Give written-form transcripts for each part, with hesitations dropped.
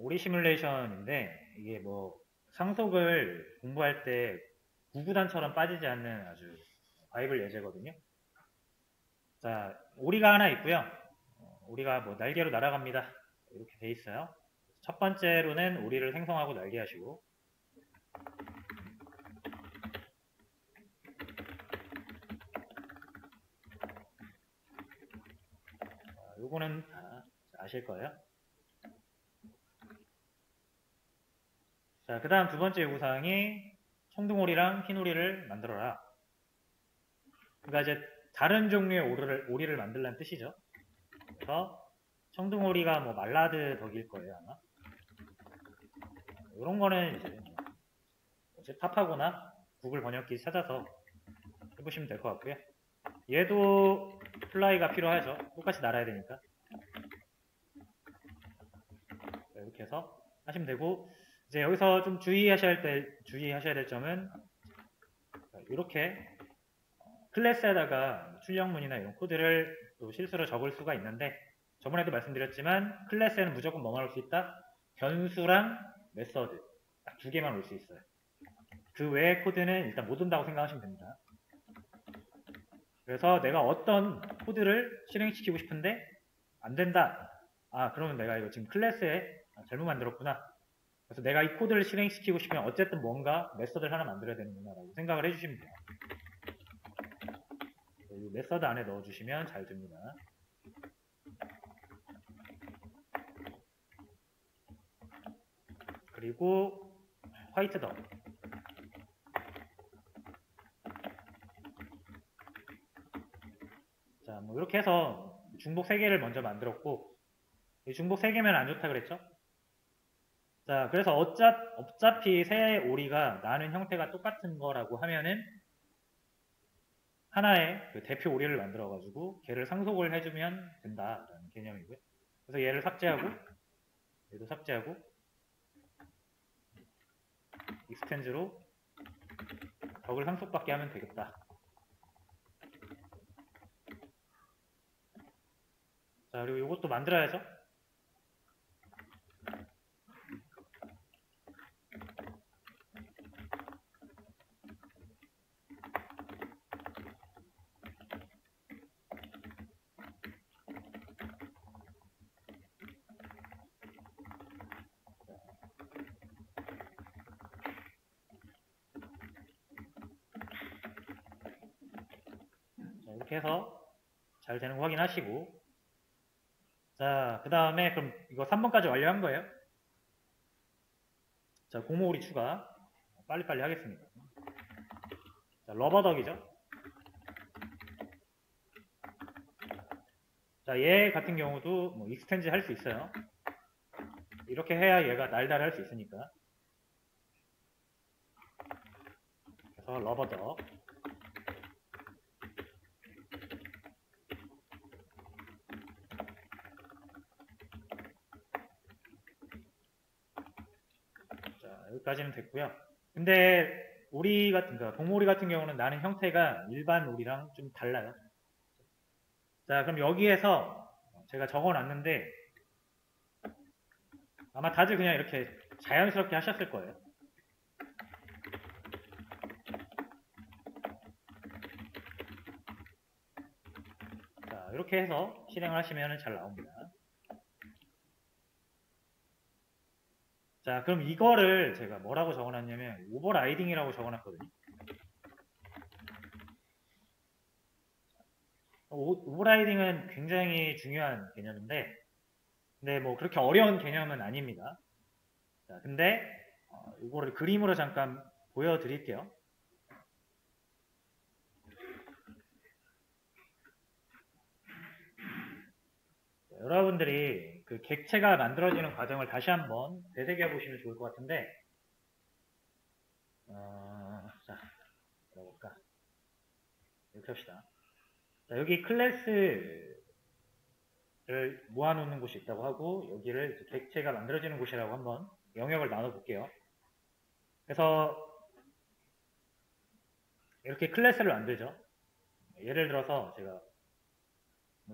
오리 시뮬레이션인데 이게 뭐 상속을 공부할 때 구구단처럼 빠지지 않는 아주 바이블 예제거든요. 자, 오리가 하나 있고요. 오리가 뭐 날개로 날아갑니다. 이렇게 돼 있어요. 첫 번째로는 오리를 생성하고 날개 하시고, 요거는 다 아실 거예요. 자, 그 다음 두 번째 요구사항이 청둥오리랑 흰오리를 만들어라. 그러니까 이제 다른 종류의 오리를 만들라는 뜻이죠. 그래서 청둥오리가 뭐 말라드 덕일 거예요, 아마. 이런 거는 이제 탑하거나 구글 번역기 찾아서 해보시면 될 것 같고요. 얘도 플라이가 필요하죠. 똑같이 날아야 되니까. 이렇게 해서 하시면 되고, 이제 여기서 좀 주의하셔야 될 점은 이렇게 클래스에다가 출력문이나 이런 코드를 또 실수로 적을 수가 있는데, 저번에도 말씀드렸지만 클래스에는 무조건 뭐만 올 수 있다? 변수랑 메서드 딱 두 개만 올 수 있어요. 그 외의 코드는 일단 못 온다고 생각하시면 됩니다. 그래서 내가 어떤 코드를 실행시키고 싶은데 안 된다. 아, 그러면 내가 이거 지금 클래스에 잘못 만들었구나. 그래서 내가 이 코드를 실행시키고 싶으면 어쨌든 뭔가 메서드를 하나 만들어야 되는구나 라고 생각을 해주시면 돼요. 이 메서드 안에 넣어주시면 잘 됩니다. 그리고 화이트 덕. 자, 뭐 이렇게 해서 중복 3개를 먼저 만들었고, 이 중복 3개면 안 좋다 그랬죠? 자, 그래서 어차피 새 오리가 나는 형태가 똑같은 거라고 하면은 하나의 그 대표 오리를 만들어가지고 걔를 상속을 해주면 된다라는 개념이고요. 그래서 얘를 삭제하고 얘도 삭제하고 익스텐즈로 덕을 상속받게 하면 되겠다. 자, 그리고 이것도 만들어야죠. 자, 이렇게 해서 잘 되는 거 확인하시고, 자, 그 다음에 그럼 이거 3번까지 완료한 거예요. 자, 고모오리 추가 빨리빨리 하겠습니다. 자, 러버덕이죠. 자, 얘 같은 경우도 뭐 익스텐즈 할 수 있어요. 이렇게 해야 얘가 날달 할 수 있으니까. 그래서 러버덕. 자, 여기까지는 됐고요. 근데 오리 같은 거, 동오리 같은 경우는 나는 형태가 일반 오리랑 좀 달라요. 자, 그럼 여기에서 제가 적어놨는데 아마 다들 그냥 이렇게 자연스럽게 하셨을 거예요. 자, 이렇게 해서 실행을 하시면 잘 나옵니다. 자, 그럼 이거를 제가 뭐라고 적어놨냐면 오버라이딩이라고 적어놨거든요. 오버라이딩은 굉장히 중요한 개념인데, 근데 뭐 그렇게 어려운 개념은 아닙니다. 자, 근데 이거를 그림으로 잠깐 보여드릴게요. 자, 여러분들이 그 객체가 만들어지는 과정을 다시 한번 되새겨 보시면 좋을 것 같은데, 자, 뭐볼까 이렇게 합시다. 자, 여기 클래스를 모아놓는 곳이 있다고 하고, 여기를 객체가 만들어지는 곳이라고 한번 영역을 나눠볼게요. 그래서 이렇게 클래스를 만들죠. 예를 들어서 제가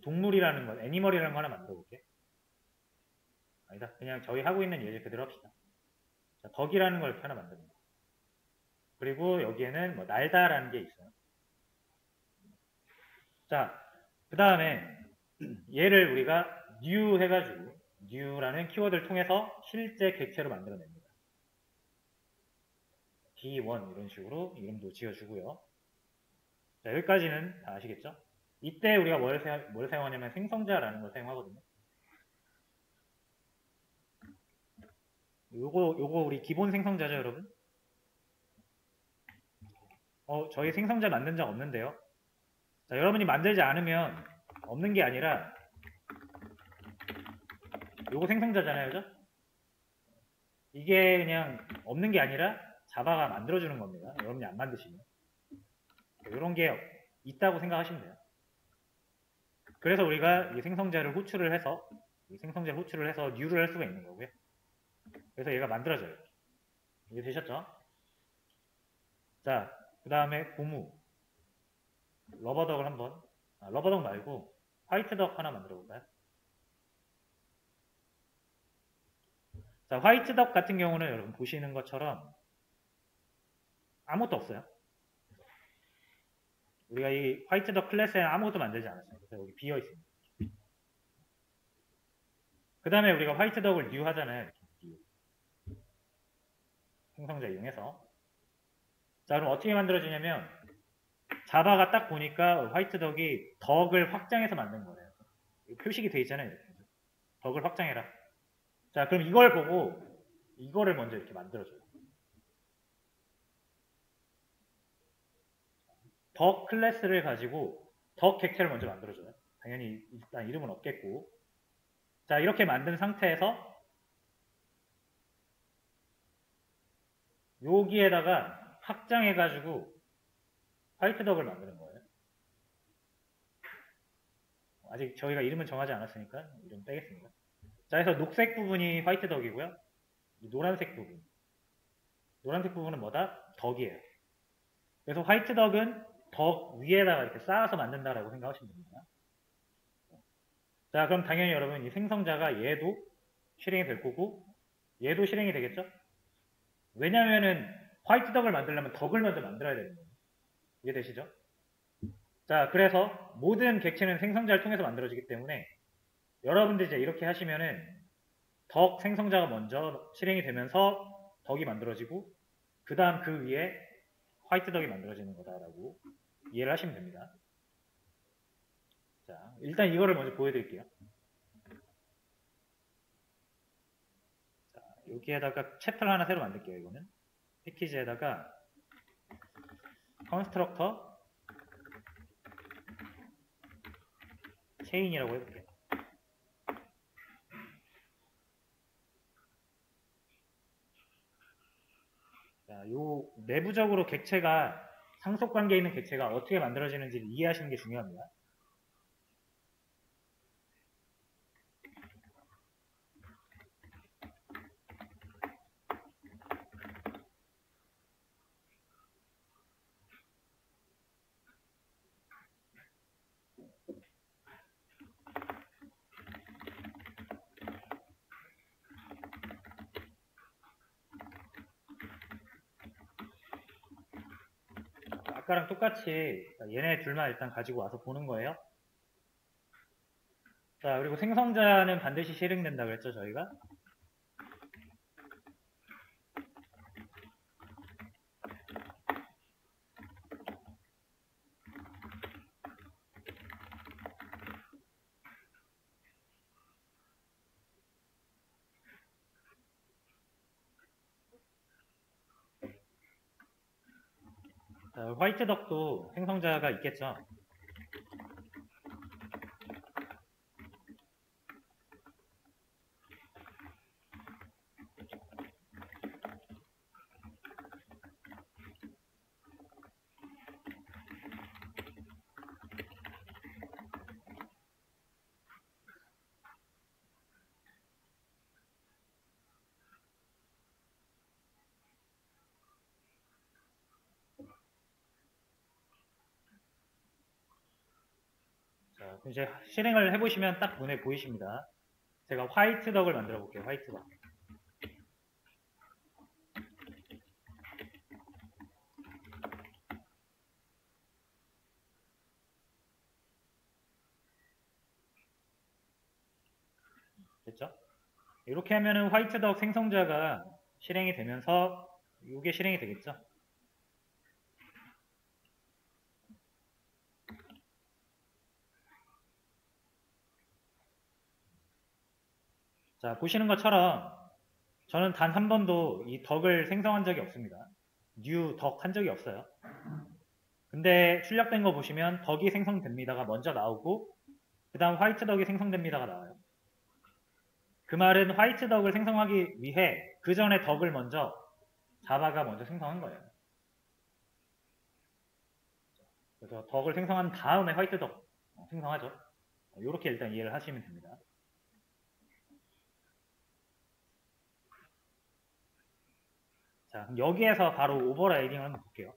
동물이라는 거, 애니멀이라는 거 하나 만들어 볼게요. 아니다. 그냥 저희 하고 있는 예제 그대로 합시다. 자, 덕이라는 걸 이렇게 하나 만듭니다. 그리고 여기에는 뭐 날다라는 게 있어요. 자, 그 다음에 얘를 우리가 new 해가지고 new라는 키워드를 통해서 실제 객체로 만들어냅니다. D1 이런 식으로 이름도 지어주고요. 자, 여기까지는 다 아시겠죠? 이때 우리가 뭘 사용하냐면 생성자라는 걸 사용하거든요. 요거 우리 기본 생성자죠, 여러분? 저희 생성자 만든 적 없는데요. 자, 여러분이 만들지 않으면 없는 게 아니라 요거 생성자잖아요, 그죠? 이게 그냥 없는 게 아니라 자바가 만들어주는 겁니다. 여러분이 안 만드시면. 이런 게 있다고 생각하시면 돼요. 그래서 우리가 이 생성자를 호출을 해서 new를 할 수가 있는 거고요. 그래서 얘가 만들어져요. 이게 되셨죠? 자, 그 다음에 고무 러버덕을 한번 러버덕 말고 화이트덕 하나 만들어 볼까요? 자, 화이트덕 같은 경우는 여러분 보시는 것처럼 아무것도 없어요. 우리가 이 화이트덕 클래스에는 아무것도 만들지 않았어요. 그래서 여기 비어 있습니다. 그 다음에 우리가 화이트덕을 new 하잖아요. 이렇게 new. 생성자 이용해서. 자, 그럼 어떻게 만들어지냐면 자바가 딱 보니까 화이트덕이 덕을 확장해서 만든 거예요. 표식이 돼 있잖아요. 이렇게. 덕을 확장해라. 자, 그럼 이걸 보고 이거를 먼저 이렇게 만들어줘요. 덕 클래스를 가지고 덕 객체를 먼저 만들어줘요. 당연히 일단 이름은 없겠고. 자, 이렇게 만든 상태에서 여기에다가 확장해가지고 화이트덕을 만드는 거예요. 아직 저희가 이름은 정하지 않았으니까 이름 빼겠습니다. 자, 그래서 녹색 부분이 화이트덕이고요. 노란색 부분은 뭐다? 덕이에요. 그래서 화이트덕은 덕 위에다가 이렇게 쌓아서 만든다라고 생각하시면 됩니다. 자, 그럼 당연히 여러분 이 생성자가 얘도 실행이 될 거고 얘도 실행이 되겠죠? 왜냐면은 화이트덕을 만들려면 덕을 먼저 만들어야 되는 거예요. 이해되시죠? 자, 그래서 모든 객체는 생성자를 통해서 만들어지기 때문에 여러분들 이제 이렇게 하시면은 덕 생성자가 먼저 실행이 되면서 덕이 만들어지고 그 다음 그 위에 화이트덕이 만들어지는 거다라고 이해를 하시면 됩니다. 자, 일단 이거를 먼저 보여드릴게요. 자, 여기에다가 챕터를 하나 새로 만들게요. 이거는 패키지에다가 컨스트럭터 체인이라고 해볼게요. 자, 요 내부적으로 객체가 상속관계에 있는 객체가 어떻게 만들어지는지를 이해하시는 게 중요합니다. 아까랑 똑같이 얘네 둘만 일단 가지고 와서 보는 거예요. 자, 그리고 생성자는 반드시 실행된다 그랬죠, 저희가? 자, 화이트덕도 생성자가 있겠죠. 자, 이제 실행을 해보시면 딱 눈에 보이십니다. 제가 화이트 덕을 만들어 볼게요. 화이트 덕. 됐죠? 이렇게 하면은 화이트 덕 생성자가 실행이 되면서 이게 실행이 되겠죠? 자, 보시는 것처럼 저는 단 한 번도 이 덕을 생성한 적이 없습니다. new 덕 한 적이 없어요. 근데 출력된 거 보시면 덕이 생성됩니다가 먼저 나오고 그 다음 화이트 덕이 생성됩니다가 나와요. 그 말은 화이트 덕을 생성하기 위해 그 전에 덕을 먼저 자바가 먼저 생성한 거예요. 그래서 덕을 생성한 다음에 화이트 덕 생성하죠. 이렇게 일단 이해를 하시면 됩니다. 자, 그럼 여기에서 바로 오버라이딩을 한번 볼게요.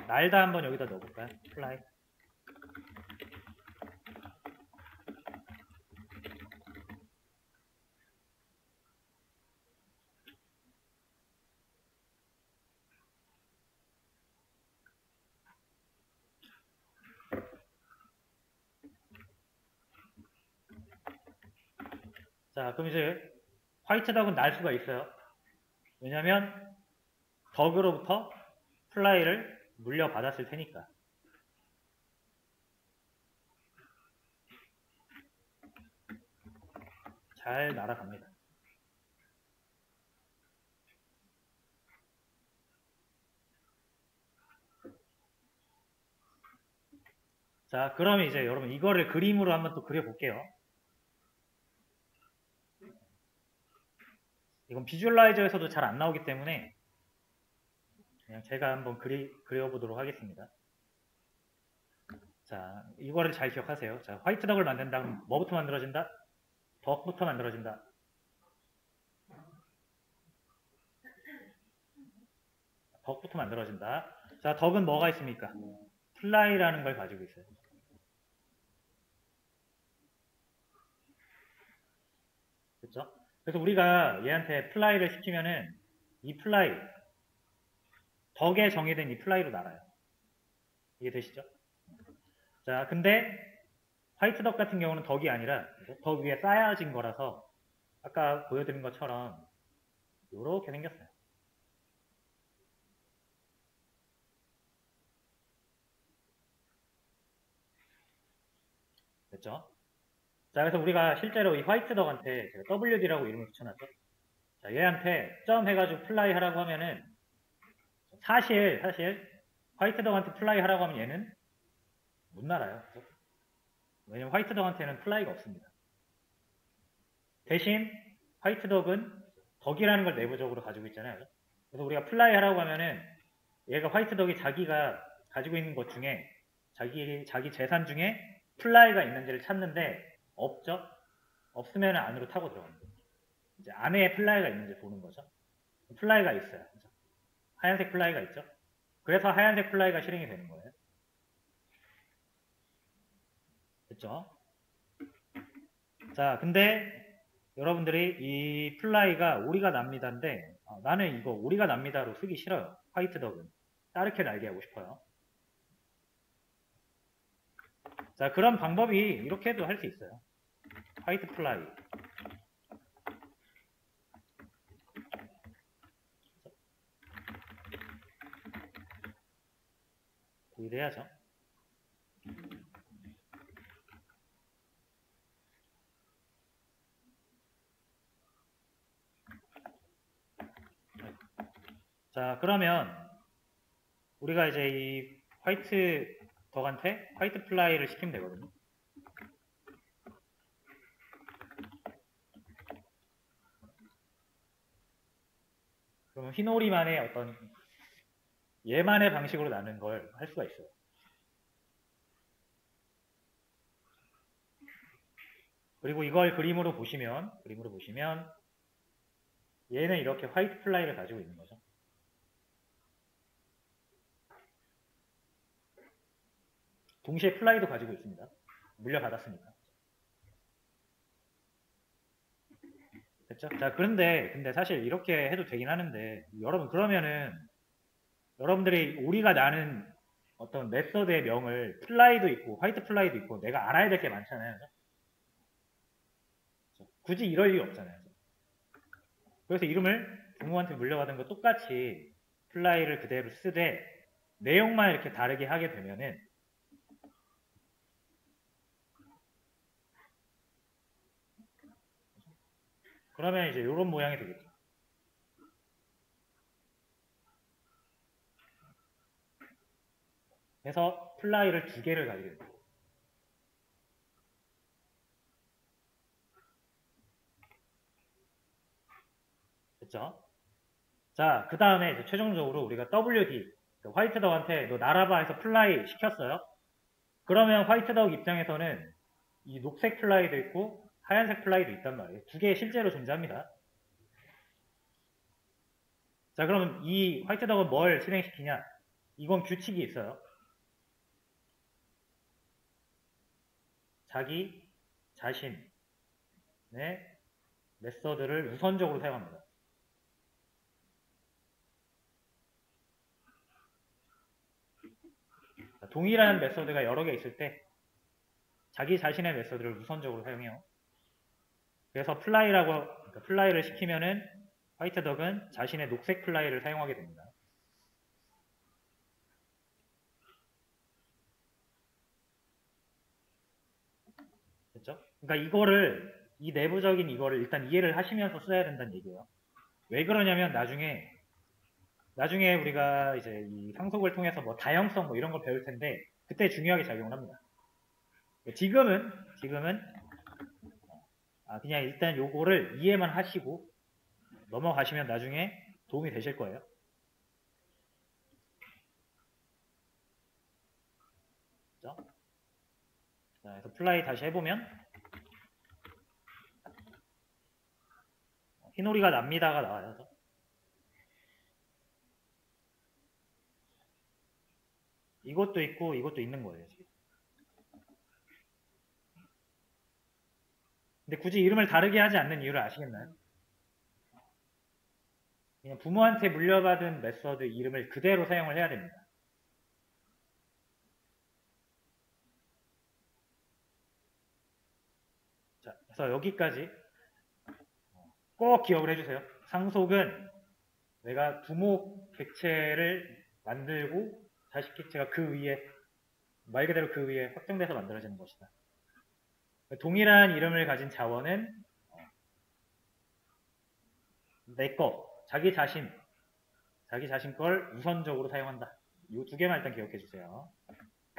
날다 한번 여기다 넣어볼까요? 플라이. 자, 그럼 이제 화이트 덕은 날 수가 있어요. 왜냐면 덕으로부터 플라이를 물려받았을 테니까. 잘 날아갑니다. 자, 그러면 이제 여러분 이거를 그림으로 한번 또 그려볼게요. 이건 비주얼라이저에서도 잘 안 나오기 때문에 그냥 제가 한번 그려보도록 하겠습니다. 자, 이거를 잘 기억하세요. 자, 화이트 덕을 만든다. 그럼 뭐부터 만들어진다? 덕부터 만들어진다. 덕부터 만들어진다. 자, 덕은 뭐가 있습니까? 플라이라는 걸 가지고 있어요. 그렇죠? 그래서 우리가 얘한테 플라이를 시키면은 이 플라이, 덕에 정의된 이 플라이로 날아요. 이해되시죠? 자, 근데 화이트 덕 같은 경우는 덕이 아니라 덕 위에 쌓여진 거라서 아까 보여드린 것처럼 이렇게 생겼어요. 됐죠? 자, 그래서 우리가 실제로 이 화이트 덕한테 제가 WD라고 이름을 붙여놨죠. 자, 얘한테 점 해가지고 플라이 하라고 하면은 사실 화이트 덕한테 플라이 하라고 하면 얘는 못 날아요. 그죠? 왜냐면 화이트 덕한테는 플라이가 없습니다. 대신 화이트 덕은 덕이라는 걸 내부적으로 가지고 있잖아요. 그죠? 그래서 우리가 플라이 하라고 하면은 얘가 화이트 덕이 자기가 가지고 있는 것 중에 자기 재산 중에 플라이가 있는지를 찾는데 없죠? 없으면 안으로 타고 들어갑니다. 이제 안에 플라이가 있는지 보는 거죠. 플라이가 있어요. 그죠? 하얀색 플라이가 있죠? 그래서 하얀색 플라이가 실행이 되는 거예요. 됐죠? 자, 근데 여러분들이 이 플라이가 오리가 납니다인데 나는 이거 오리가 납니다로 쓰기 싫어요. 화이트 덕은. 따르게 날게 하고 싶어요. 자, 그런 방법이 이렇게도 할 수 있어요. 화이트 플라이. 이래야죠. 자, 그러면 우리가 이제 이 화이트 덕한테 화이트 플라이를 시키면 되거든요. 그러면 흰오리만의 어떤 얘만의 방식으로 나는 걸 할 수가 있어요. 그리고 이걸 그림으로 보시면 얘는 이렇게 화이트 플라이를 가지고 있는 거죠. 동시에 플라이도 가지고 있습니다. 물려받았으니까. 됐죠? 자, 근데 사실 이렇게 해도 되긴 하는데, 여러분, 그러면은, 여러분들이 우리가 나는 어떤 메서드의 명을 플라이도 있고, 화이트 플라이도 있고, 내가 알아야 될 게 많잖아요. 그죠? 굳이 이럴 일이 없잖아요. 그래서 이름을 부모한테 물려받은 거 똑같이 플라이를 그대로 쓰되, 내용만 이렇게 다르게 하게 되면은, 그러면 이제 이런 모양이 되겠죠. 그래서 플라이를 두 개를 가지게 됩니다. 됐죠? 자, 그 다음에 최종적으로 우리가 WD, 화이트덕한테 너 나라바 해서 플라이 시켰어요. 그러면 화이트덕 입장에서는 이 녹색 플라이도 있고 하얀색 플라이도 있단 말이에요. 두 개 실제로 존재합니다. 자, 그러면 이 화이트덕은 뭘 실행시키냐? 이건 규칙이 있어요. 자기 자신의 메서드를 우선적으로 사용합니다. 자, 동일한 메서드가 여러 개 있을 때 자기 자신의 메서드를 우선적으로 사용해요. 그래서 그러니까 플라이를 시키면은 화이트덕은 자신의 녹색 플라이를 사용하게 됩니다. 됐죠? 그러니까 이 내부적인 이거를 일단 이해를 하시면서 써야 된다는 얘기예요. 왜 그러냐면 나중에 우리가 이제 이 상속을 통해서 뭐 다형성 뭐 이런 걸 배울 텐데 그때 중요하게 작용을 합니다. 지금은 그냥 일단 요거를 이해만 하시고 넘어가시면 나중에 도움이 되실 거예요. 그죠? 자, 그래서 플라이 다시 해보면 흰오리가 납니다가 나와요. 이것도 있고 이것도 있는 거예요. 지금. 근데 굳이 이름을 다르게 하지 않는 이유를 아시겠나요? 그냥 부모한테 물려받은 메서드 이름을 그대로 사용을 해야 됩니다. 자, 그래서 여기까지 꼭 기억을 해주세요. 상속은 내가 부모 객체를 만들고 자식 객체가 그 위에 말 그대로 그 위에 확정돼서 만들어지는 것이다. 동일한 이름을 가진 자원은 내 거, 자기 자신 걸 우선적으로 사용한다. 이 두 개만 일단 기억해 주세요.